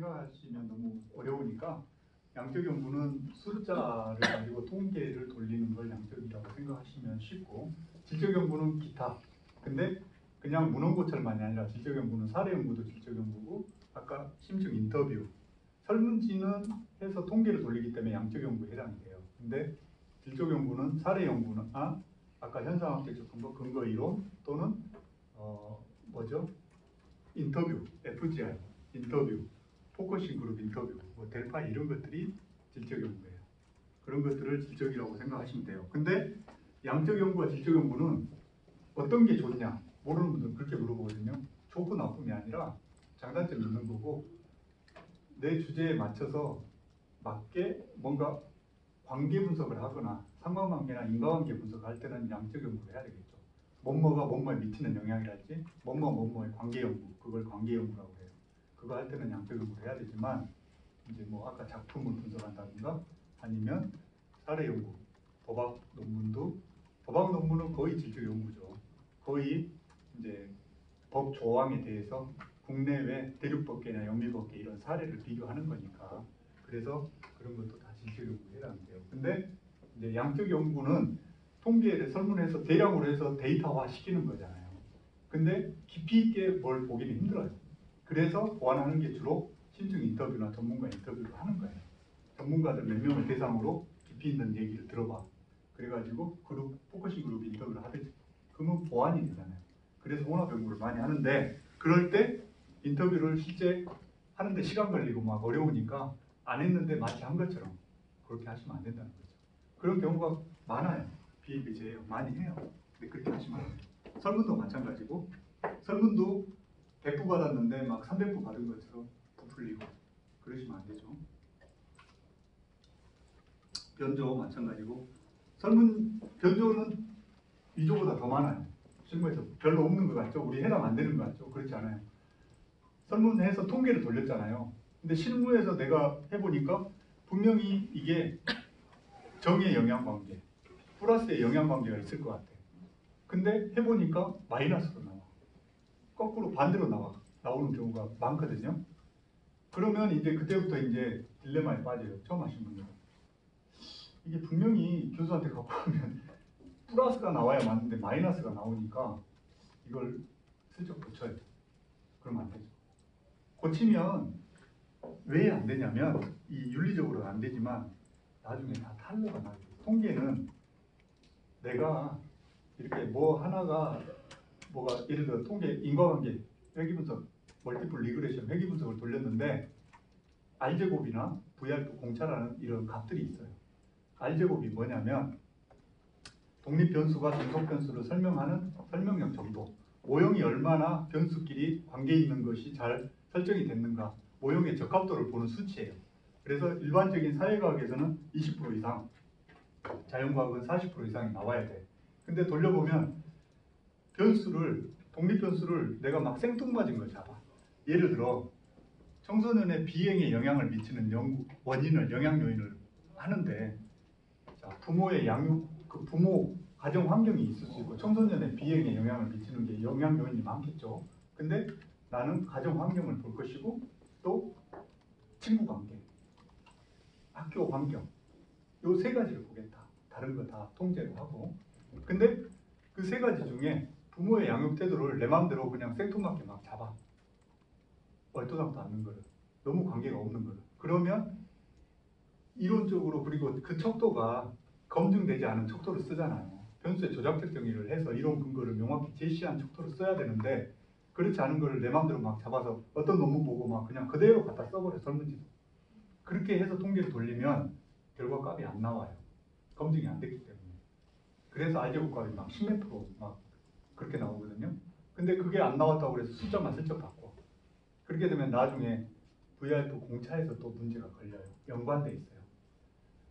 생각하시면 너무 어려우니까 양적 연구는 숫자를 가지고 통계를 돌리는 걸 양적이라고 생각하시면 쉽고, 질적 연구는 기타. 근데 그냥 문헌고찰만이 아니라 질적 연구는 사례 연구도 질적 연구고, 아까 심층 인터뷰, 설문지는 해서 통계를 돌리기 때문에 양적 연구에 해당이 돼요. 근데 질적 연구는 사례 연구는 아까 현상학적 접근법, 근거 이론 또는 인터뷰, FGR, 인터뷰, 포커싱 그룹 인터뷰, 델파 이런 것들이 질적 연구예요. 그런 것들을 질적이라고 생각하시면 돼요. 근데 양적 연구와 질적 연구는 어떤 게 좋냐? 모르는 분들은 그렇게 물어보거든요. 좋고 나쁨이 아니라 장단점이 있는 거고, 내 주제에 맞춰서 맞게 뭔가 관계 분석을 하거나 상관관계나 인과관계 분석을 할 때는 양적 연구를 해야 되겠죠. 뭐뭐가 뭐뭐에 미치는 영향이랄지, 뭐뭐의 관계 연구, 그걸 관계 연구라고 해요. 그거 할 때는 양적 연구를 해야 되지만, 이제 아까 작품을 분석한다든가 아니면 사례 연구, 도박 논문은 거의 질적 연구죠. 거의 이제 법 조항에 대해서 국내외 대륙법계나 영미법계 이런 사례를 비교하는 거니까, 그래서 그런 것도 다 질적 연구에 해당돼요. 근데 이제 양적 연구는 통계를 설문해서 대량으로 해서 데이터화 시키는 거잖아요. 근데 깊이 있게 뭘 보기는 힘들어요. 그래서 보완하는 게 주로 심층 인터뷰나 전문가 인터뷰를 하는 거예요. 전문가들 몇 명을 대상으로 깊이 있는 얘기를 들어봐. 그래가지고 포커싱 그룹 인터뷰를 하듯이. 그러면 보완이 되잖아요. 그래서 혼합 연구를 많이 하는데, 그럴 때 인터뷰를 실제 하는데 시간 걸리고 막 어려우니까 안 했는데 마치 한 것처럼 그렇게 하시면 안 된다는 거죠. 그런 경우가 많아요. 비일비재해요. 많이 해요. 근데 그렇게 하시면 안 돼요. 설문도 마찬가지고, 설문도 100부 받았는데 막 300부 받은 것처럼 부풀리고 그러시면 안 되죠. 변조 마찬가지고, 변조는 위조보다 더 많아요. 실무에서 별로 없는 것 같죠? 우리 해당 안 되는 것 같죠? 그렇지 않아요. 설문해서 통계를 돌렸잖아요. 근데 실무에서 내가 해보니까 분명히 이게 정의 영향관계, 플러스의 영향관계가 있을 것 같아. 근데 해보니까 마이너스로 나와. 거꾸로 반대로 나오는 경우가 많거든요. 그러면 이제 그때부터 이제 딜레마에 빠져요. 처음 하신 분들은. 이게 분명히 교수한테 갖고 오면 플러스가 나와야 맞는데 마이너스가 나오니까 이걸 슬쩍 고쳐야 돼. 그러면 안 되죠. 고치면 왜 안 되냐면, 이 윤리적으로는 안 되지만 나중에 다 탄로가 나게 돼. 통계는 내가 이렇게 하나가 예를 들어 통계 인과관계 회귀분석, 멀티플 리그레션 회귀분석을 돌렸는데 R제곱이나 VR표 공차라는 이런 값들이 있어요. R제곱이 뭐냐면 독립변수가 중속변수를 설명하는 설명력 정도, 모형이 얼마나 변수끼리 관계 있는 것이 잘 설정이 됐는가, 모형의 적합도를 보는 수치예요. 그래서 일반적인 사회과학에서는 20% 이상, 자연과학은 40% 이상이 나와야 돼. 근데 돌려보면 독립변수를 내가 막 생뚱맞은 걸 잡아. 예를 들어 청소년의 비행에 영향을 미치는 영향 요인을 하는데, 부모의 양육, 부모 가정 환경이 있을 수 있고 청소년의 비행에 영향을 미치는 게 영향 요인이 많겠죠. 근데 나는 가정 환경을 볼 것이고, 또 친구 관계, 학교 환경, 요 세 가지를 보겠다. 다른 거 다 통제로 하고. 근데 그 세 가지 중에 부모의 양육 태도를 내 마음대로 그냥 생뚱맞게 막 잡아. 얼토당토 않는 거를, 너무 관계가 없는 거를. 그러면 이론적으로, 그리고 그 척도가 검증되지 않은 척도를 쓰잖아요. 변수의 조작적 정의를 해서 이론 근거를 명확히 제시한 척도를 써야 되는데, 그렇지 않은 거를 내 마음대로 막 잡아서 어떤 논문 보고 막 그냥 그대로 갖다 써버려, 설문지도. 그렇게 해서 통계를 돌리면 결과 값이 안 나와요. 검증이 안 됐기 때문에. 그래서 R제곱 값이 막 10몇 프로 막 그렇게 나오거든요. 근데 그게 안 나왔다고 해서 숫자만 슬쩍 바꿔. 그렇게 되면 나중에 VR표 공차에서 또 문제가 걸려요. 연관돼 있어요.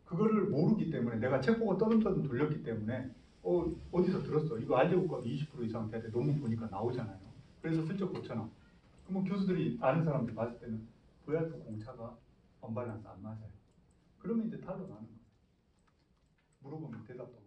그거를 모르기 때문에, 내가 책 보고 떠듬떠듬 돌렸기 때문에 어디서 들었어? 이거 R제곱값이 20% 이상 돼야 돼. 논문 보니까 나오잖아요. 그래서 슬쩍 고쳐놔. 그러면 교수들이, 아는 사람들이 봤을 때는 VR표 공차가 언밸런스 안 맞아요. 그러면 이제 탈로 나는 거예요. 물어보면 대답도